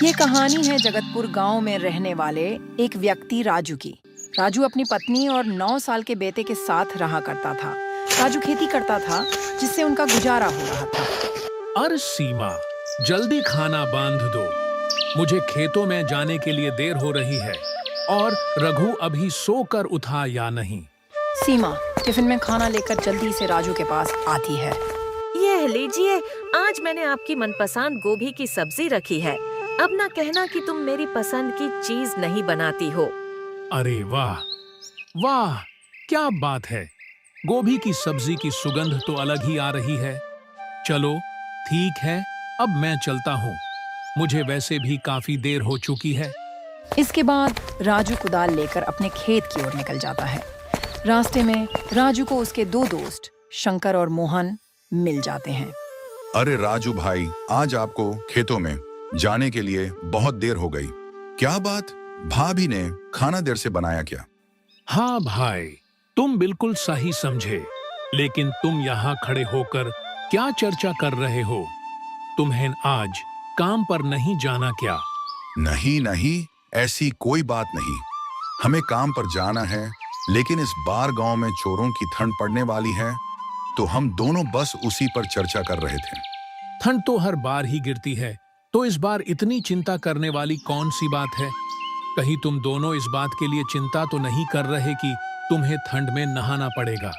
ये कहानी है जगतपुर गांव में रहने वाले एक व्यक्ति राजू की। राजू अपनी पत्नी और 9 साल के बेटे के साथ रहा करता था। राजू खेती करता था जिससे उनका गुजारा हो रहा था। अरे सीमा, जल्दी खाना बांध दो, मुझे खेतों में जाने के लिए देर हो रही है। और रघु अभी सोकर उठा या नहीं? सीमा टिफिन में खाना लेकर जल्दी से राजू के पास आती है। ये लीजिए, आज मैंने आपकी मनपसंद गोभी की सब्जी रखी है। अब ना कहना कि तुम मेरी पसंद की चीज नहीं बनाती हो। अरे वाह वाह, क्या बात है। गोभी की सब्जी की सुगंध तो अलग ही आ रही है। चलो ठीक है, अब मैं चलता हूँ, मुझे वैसे भी काफी देर हो चुकी है। इसके बाद राजू कुदाल लेकर अपने खेत की ओर निकल जाता है। रास्ते में राजू को उसके 2 दोस्त शंकर और मोहन मिल जाते हैं। अरे राजू भाई, आज आपको खेतों में जाने के लिए बहुत देर हो गई। क्या बात, भाभी ने खाना देर से बनाया क्या? हाँ भाई, तुम बिल्कुल सही समझे। लेकिन तुम यहाँ खड़े होकर क्या चर्चा कर रहे हो? तुम्हें आज काम पर नहीं जाना क्या? नहीं नहीं, ऐसी कोई बात नहीं। हमें काम पर जाना है, लेकिन इस बार गांव में चोरों की ठंड पड़ने वाली है, तो हम दोनों बस उसी पर चर्चा कर रहे थे। ठंड तो हर बार ही गिरती है, तो इस बार इतनी चिंता करने वाली कौन सी बात है? कहीं तुम दोनों इस बात के लिए चिंता तो नहीं कर रहे कि तुम्हें ठंड में नहाना पड़ेगा?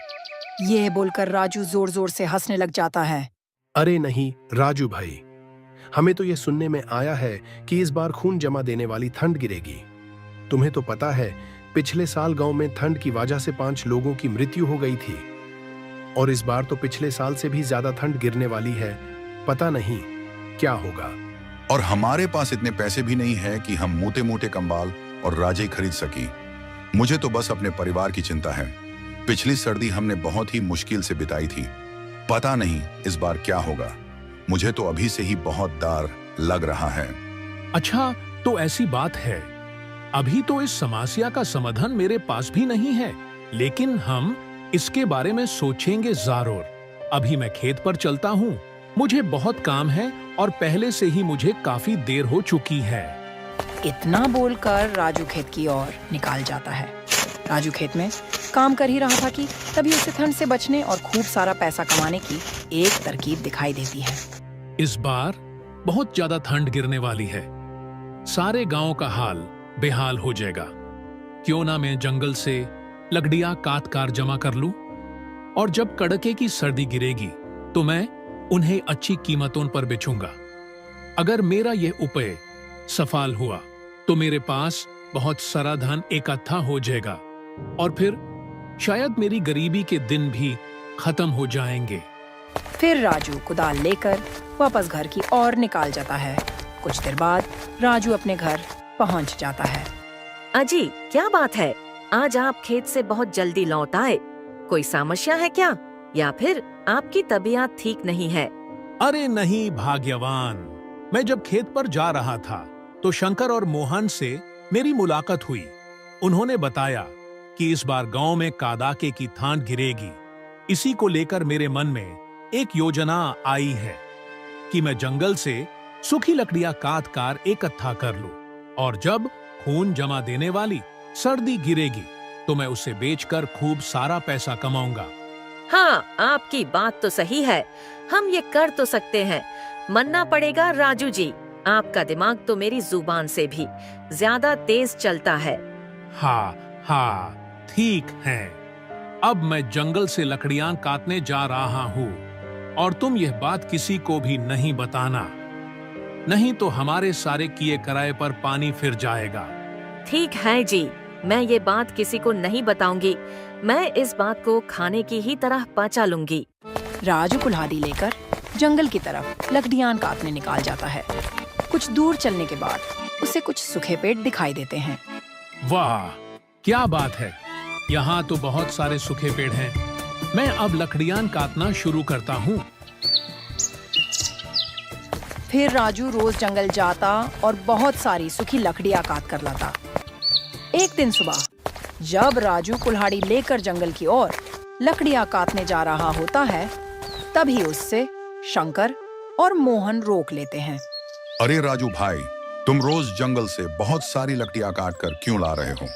ये बोलकर राजू जोर जोर से हंसने लग जाता है। अरे नहीं राजू भाई, हमें तो ये सुनने में आया है कि इस बार खून जमा देने वाली ठंड गिरेगी। तुम्हें तो पता है, पिछले साल गांव में ठंड की वजह से 5 लोगों की मृत्यु हो गई थी। और इस बार तो पिछले साल से भी ज्यादा ठंड गिरने वाली है। पता नहीं क्या होगा। और हमारे पास इतने पैसे भी नहीं है कि हम मोटे मोटे कंबल और राजे खरीद सकें। मुझे तो बस अपने परिवार की चिंता है। पिछली सर्दी हमने बहुत ही मुश्किल से बिताई थी। पता नहीं इस बार क्या होगा। मुझे तो अभी से ही बहुत डर लग रहा है। अच्छा, तो ऐसी बात है। अभी तो इस समस्या का समाधान मेरे पास भी नहीं है, लेकिन हम इसके बारे में सोचेंगे जरूर। अभी मैं खेत पर चलता हूँ, मुझे बहुत काम है और पहले से ही मुझे काफी देर हो चुकी है। इतना बोलकर राजू खेत की ओर निकाल जाता है। राजू खेत में काम कर ही रहा था कि तभी उसे ठंड से बचने और खूब सारा पैसा कमाने की एक तरकीब दिखाई देती है। इस बार बहुत ज्यादा ठंड गिरने वाली है। सारे गांव का हाल बेहाल हो जाएगा। क्यों ना मैं जंगल से लकड़ियां काट कर जमा कर लूं, और जब कड़के की सर्दी गिरेगी तो मैं उन्हें अच्छी कीमतों पर बेचूंगा। अगर मेरा यह उपाय सफल हुआ तो मेरे पास बहुत सारा धन इकट्ठा हो जाएगा और फिर शायद मेरी गरीबी के दिन भी खत्म हो जाएंगे। फिर राजू कुदाल लेकर वापस घर की ओर निकाल जाता है। कुछ देर बाद राजू अपने घर पहुंच जाता है। अजी, क्या बात है, आज आप खेत से बहुत जल्दी लौट आए। कोई समस्या है क्या, या फिर आपकी तबीयत ठीक नहीं है? अरे नहीं भाग्यवान, मैं जब खेत पर जा रहा था तो शंकर और मोहन से मेरी मुलाकात हुई। उन्होंने बताया कि इस बार गांव में कड़ाके की ठंड गिरेगी। इसी को लेकर मेरे मन में एक योजना आई है कि मैं जंगल से सूखी लकड़ियां काट कर इकट्ठा कर लूं, और जब खून जमा देने वाली सर्दी गिरेगी तो मैं उसे बेचकर खूब सारा पैसा कमाऊंगा। हाँ, आपकी बात तो सही है। हम ये कर तो सकते हैं। मानना पड़ेगा राजू जी, आपका दिमाग तो मेरी जुबान से भी ज्यादा तेज चलता है। हाँ हाँ, ठीक है। अब मैं जंगल से लकड़ियां काटने जा रहा हूँ, और तुम यह बात किसी को भी नहीं बताना, नहीं तो हमारे सारे किए कराए पर पानी फिर जाएगा। ठीक है जी, मैं ये बात किसी को नहीं बताऊंगी। मैं इस बात को खाने की ही तरह पचा लूंगी। राजू कुल्हाड़ी लेकर जंगल की तरफ लकड़ियां काटने निकाल जाता है। कुछ दूर चलने के बाद उसे कुछ सूखे पेड़ दिखाई देते हैं। वाह, क्या बात है, यहाँ तो बहुत सारे सूखे पेड़ हैं। मैं अब लकड़ियां काटना शुरू करता हूँ। फिर राजू रोज जंगल जाता और बहुत सारी सूखी लकड़ियां काट कर लाता। एक दिन सुबह जब राजू कुल्हाड़ी लेकर जंगल की ओर लकड़ियां काटने जा रहा होता है, तभी उससे शंकर और मोहन रोक लेते हैं। अरे राजू भाई, तुम रोज जंगल से बहुत सारी लकड़ियां काट कर क्यों ला रहे हो?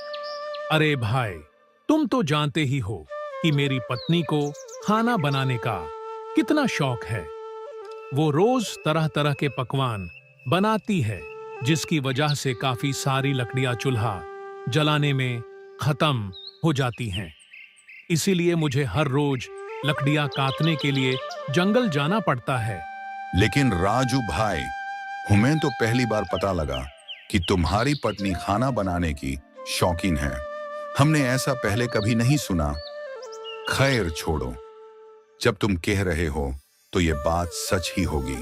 अरे भाई, तुम तो जानते ही हो कि मेरी पत्नी को खाना बनाने का कितना शौक है। वो रोज तरह तरह के पकवान बनाती है, जिसकी वजह से काफी सारी लकड़ियां चूल्हा जलाने में खत्म हो जाती हैं। इसीलिए मुझे हर रोज लकड़ियां काटने के लिए जंगल जाना पड़ता है। लेकिन राजू भाई, हमें तो पहली बार पता लगा कि तुम्हारी पत्नी खाना बनाने की शौकीन है। हमने ऐसा पहले कभी नहीं सुना। खैर छोड़ो, जब तुम कह रहे हो तो ये बात सच ही होगी।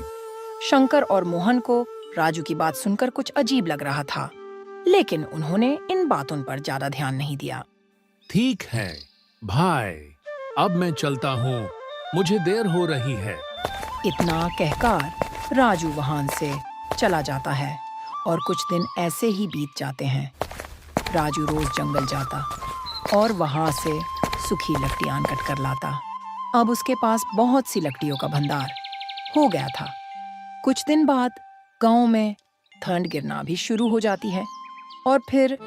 शंकर और मोहन को राजू की बात सुनकर कुछ अजीब लग रहा था, लेकिन उन्होंने इन बातों पर ज्यादा ध्यान नहीं दिया। ठीक है भाई, अब मैं चलता हूँ, मुझे देर हो रही है। इतना कहकर राजू वहां से चला जाता है और कुछ दिन ऐसे ही बीत जाते हैं। राजू रोज जंगल जाता और वहां से सूखी लकड़ियां कट कर लाता। अब उसके पास बहुत सी लकड़ियों का भंडार हो गया था। कुछ दिन बाद गांव में ठंड गिरना भी शुरू हो जाती है और फिर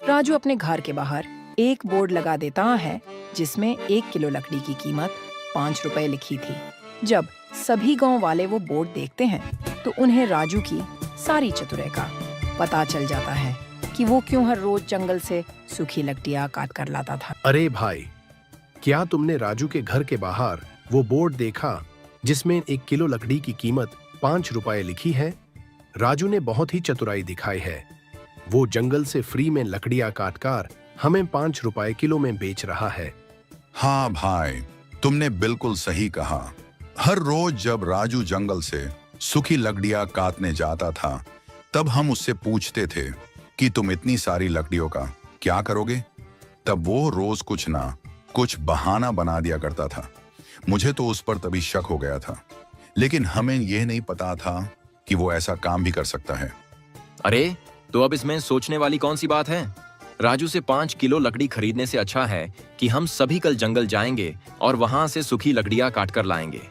राजू अपने घर के बाहर एक बोर्ड लगा देता है जिसमें 1 किलो लकड़ी की कीमत 5 रुपए लिखी थी। जब सभी गांव वाले वो बोर्ड देखते हैं तो उन्हें राजू की सारी चतुराई का पता चल जाता है कि वो क्यों हर रोज जंगल से सूखी लकड़ियां काट कर लाता था। अरे भाई, क्या तुमने राजू के घर के बाहर वो बोर्ड देखा जिसमें 1 किलो लकड़ी की कीमत 5 रुपए लिखी है? राजू ने बहुत ही चतुराई दिखाई है। वो जंगल से फ्री में लकड़ियां काटकर हमें 5 रुपए किलो में बेच रहा है। हाँ भाई, तुमने बिल्कुल सही कहा। हर रोज जब राजू जंगल से सूखी लकड़ियां काटने जाता था, तब हम उससे पूछते थे कि तुम इतनी सारी लकड़ियों का क्या करोगे? तब वो रोज कुछ ना कुछ बहाना बना दिया करता था। मुझे तो उस पर तभी शक हो गया था, लेकिन हमें यह नहीं पता था कि वो ऐसा काम भी कर सकता है। अरे, तो अब इसमें सोचने वाली कौन सी बात है? राजू से 5 किलो लकड़ी खरीदने से अच्छा है कि हम सभी कल जंगल जाएंगे और वहां से सूखी लकड़ियां काट कर लाएंगे।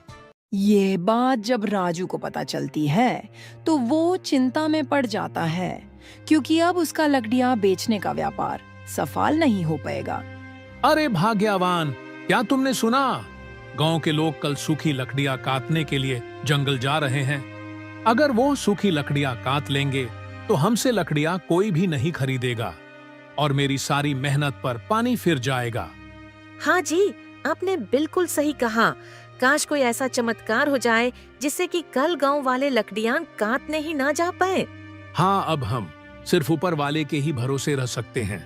ये बात जब राजू को पता चलती है तो वो चिंता में पड़ जाता है, क्योंकि अब उसका लकड़ियां बेचने का व्यापार सफल नहीं हो पाएगा। अरे भाग्यवान, क्या तुमने सुना? गांव के लोग कल सूखी लकड़ियां काटने के लिए जंगल जा रहे हैं। अगर वो सूखी लकड़ियां काट लेंगे तो हमसे लकड़ियां कोई भी नहीं खरीदेगा और मेरी सारी मेहनत पर पानी फिर जाएगा। हाँ जी, आपने बिल्कुल सही कहा। काश कोई ऐसा चमत्कार हो जाए जिससे कि कल गांव वाले लकड़ियां काटने ही ना जा पाए। हाँ, अब हम सिर्फ ऊपर वाले के ही भरोसे रह सकते हैं।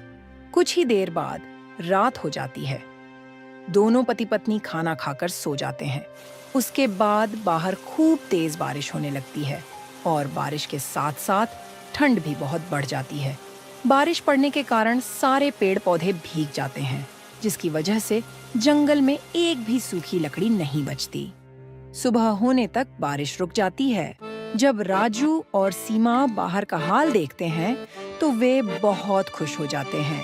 कुछ ही देर बाद रात हो जाती है। दोनों पति पत्नी खाना खाकर सो जाते हैं। उसके बाद बाहर खूब तेज बारिश होने लगती है और बारिश के साथ साथ ठंड भी बहुत बढ़ जाती है। बारिश पड़ने के कारण सारे पेड़ पौधे भीग जाते हैं, जिसकी वजह से जंगल में एक भी सूखी लकड़ी नहीं बचती। सुबह होने तक बारिश रुक जाती है। जब राजू और सीमा बाहर का हाल देखते हैं तो वे बहुत खुश हो जाते हैं।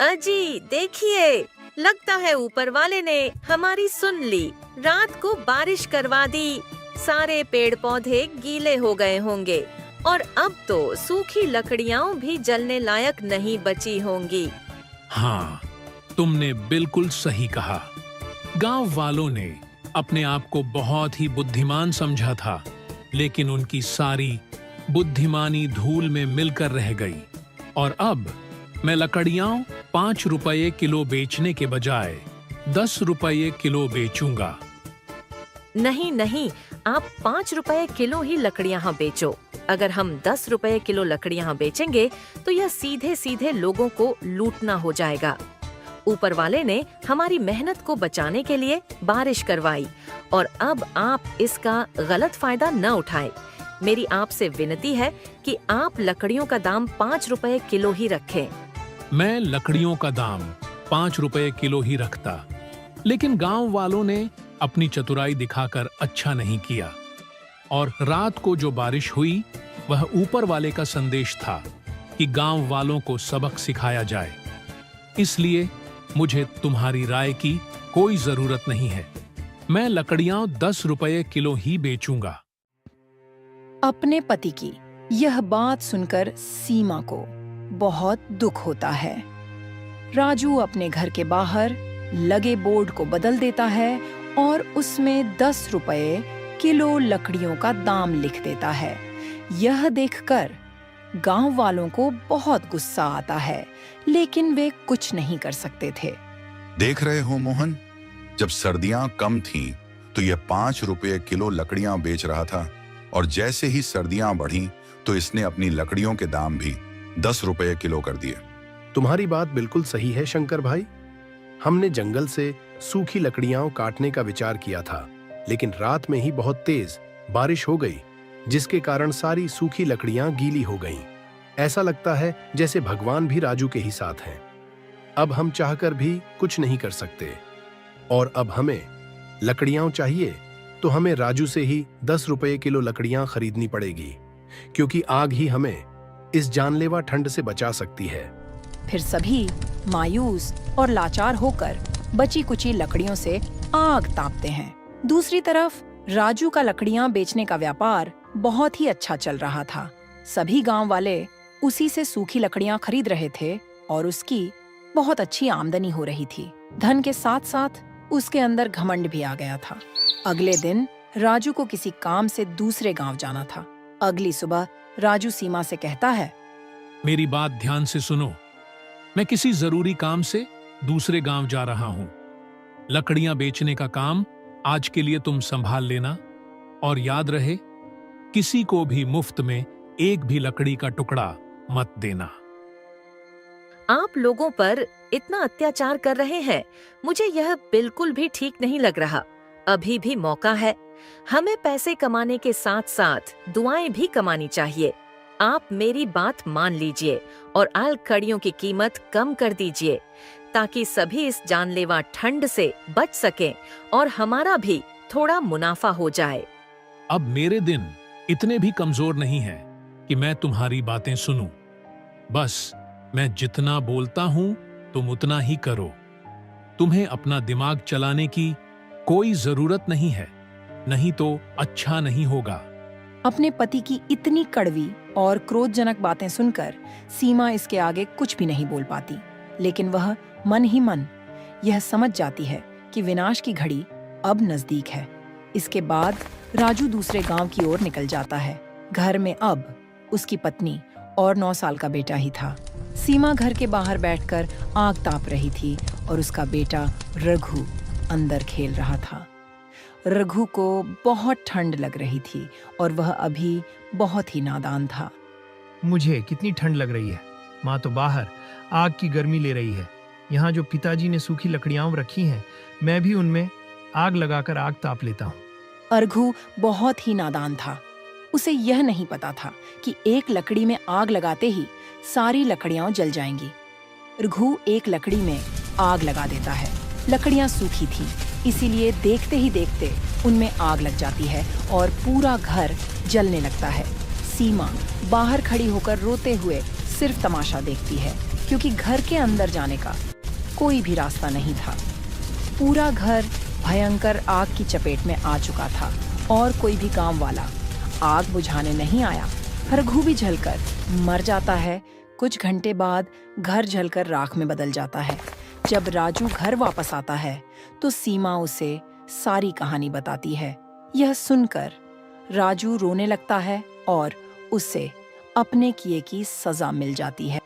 अजी देखिए, लगता है ऊपर वाले ने हमारी सुन ली। रात को बारिश करवा दी। सारे पेड़ पौधे गीले हो गए होंगे और अब तो सूखी लकड़ियां भी जलने लायक नहीं बची होंगी। हाँ, तुमने बिल्कुल सही कहा। गांव वालों ने अपने आप को बहुत ही बुद्धिमान समझा था, लेकिन उनकी सारी बुद्धिमानी धूल में मिलकर रह गई और अब मैं लकड़ियां 5 रुपए किलो बेचने के बजाय 10 रुपए किलो बेचूंगा। नहीं नहीं, आप 5 रुपए किलो ही लकड़ियां बेचो। अगर हम 10 रुपए किलो लकड़ियां बेचेंगे तो यह सीधे सीधे लोगों को लूटना हो जाएगा। ऊपर वाले ने हमारी मेहनत को बचाने के लिए बारिश करवाई और अब आप इसका गलत फायदा न उठाएं। मेरी आपसे विनती है कि आप लकड़ियों का दाम 5 रुपए किलो ही रखें। मैं लकड़ियों का दाम 5 रुपए किलो ही रखता, लेकिन गांव वालों ने अपनी चतुराई दिखाकर अच्छा नहीं किया और रात को जो बारिश हुई वह ऊपर वाले का संदेश था कि गांव वालों को सबक सिखाया जाए। इसलिए मुझे तुम्हारी राय की कोई जरूरत नहीं है। मैं लकड़ियां 10 रुपए किलो ही बेचूंगा। अपने पति की यह बात सुनकर सीमा को बहुत दुख होता है। राजू अपने घर के बाहर लगे बोर्ड को बदल देता है और उसमें 10 रुपए किलो लकड़ियों का दाम लिख देता है। यह देखकर गांव वालों को बहुत गुस्सा आता है, लेकिन वे कुछ नहीं कर सकते थे। देख रहे हो मोहन, जब सर्दियां कम थीं, तो यह 5 रुपये किलो लकड़ियां बेच रहा था, और जैसे ही सर्दियां बढ़ीं, तो इसने अपनी लकड़ियों के दाम भी 10 रुपये किलो कर दिए। तुम्हारी बात बिल्कुल सही है शंकर भाई। हमने जंगल से सूखी लकड़ियां काटने का विचार किया था, लेकिन रात में ही बहुत तेज बारिश हो गई, जिसके कारण सारी सूखी लकड़ियां गीली हो गईं। ऐसा लगता है जैसे भगवान भी राजू के ही साथ हैं। अब हम चाहकर भी कुछ नहीं कर सकते, और अब हमें लकड़ियां चाहिए तो हमें राजू से ही 10 रुपये किलो लकड़ियां खरीदनी पड़ेगी, क्योंकि आग ही हमें इस जानलेवा ठंड से बचा सकती है। फिर सभी मायूस और लाचार होकर बची कुची लकड़ियों से आग तापते हैं। दूसरी तरफ राजू का लकड़ियां बेचने का व्यापार बहुत ही अच्छा चल रहा था। सभी गांव वाले उसी से सूखी लकड़ियां खरीद रहे थे और उसकी बहुत अच्छी आमदनी हो रही थी। धन के साथ साथ उसके अंदर घमंड भी आ गया था। अगले दिन राजू को किसी काम से दूसरे गांव जाना था। अगली सुबह राजू सीमा से कहता है, मेरी बात ध्यान से सुनो। मैं किसी जरूरी काम से दूसरे गांव जा रहा हूं। लकड़ियां बेचने का काम आज के लिए तुम संभाल लेना, और याद रहे, किसी को भी मुफ्त में एक भी लकड़ी का टुकड़ा मत देना। आप लोगों पर इतना अत्याचार कर रहे हैं, मुझे यह बिल्कुल भी ठीक नहीं लग रहा। अभी भी मौका है। हमें पैसे कमाने के साथ साथ दुआएं भी कमानी चाहिए। आप मेरी बात मान लीजिए और लकड़ियों की कीमत कम कर दीजिए, ताकि सभी इस जानलेवा ठंड से बच सकें और हमारा भी थोड़ा मुनाफा हो जाए। अब मेरे दिन इतने भी कमजोर नहीं हैं कि मैं तुम्हारी बातें सुनूं। बस मैं जितना बोलता हूं तुम उतना ही करो। तुम्हें अपना दिमाग चलाने की कोई जरूरत नहीं है, नहीं तो अच्छा नहीं होगा। अपने पति की इतनी कड़वी और क्रोधजनक बातें सुनकर सीमा इसके आगे कुछ भी नहीं बोल पाती, लेकिन वह मन ही मन यह समझ जाती है कि विनाश की घड़ी अब नजदीक है। इसके बाद राजू दूसरे गांव की ओर निकल जाता है। घर में अब उसकी पत्नी और 9 साल का बेटा ही था। सीमा घर के बाहर बैठकर आग ताप रही थी और उसका बेटा रघु अंदर खेल रहा था। रघु को बहुत ठंड लग रही थी और वह अभी बहुत ही नादान था। मुझे कितनी ठंड लग रही है। माँ तो बाहर आग की गर्मी ले रही है। यहाँ जो पिताजी ने सूखी लकड़ियां रखी हैं, मैं भी उनमें आग लगाकर आग ताप लेता हूँ। रघु बहुत ही नादान था। उसे यह नहीं पता था कि एक लकड़ी में आग लगाते ही सारी लकड़ियां जल जाएंगी। रघु एक लकड़ी में आग लगा देता है। लकड़ियां सूखी थीं, इसीलिए देखते ही देखते उनमें आग लग जाती है और पूरा घर जलने लगता है। सीमा बाहर खड़ी होकर रोते हुए सिर्फ तमाशा देखती है, क्योंकि घर के अंदर जाने का कोई भी रास्ता नहीं था। पूरा घर भयंकर आग की चपेट में आ चुका था और कोई भी गांव वाला आग बुझाने नहीं आया। रघु भी जलकर मर जाता है। कुछ घंटे बाद घर जलकर राख में बदल जाता है। जब राजू घर वापस आता है तो सीमा उसे सारी कहानी बताती है। यह सुनकर राजू रोने लगता है और उसे अपने किए की सजा मिल जाती है।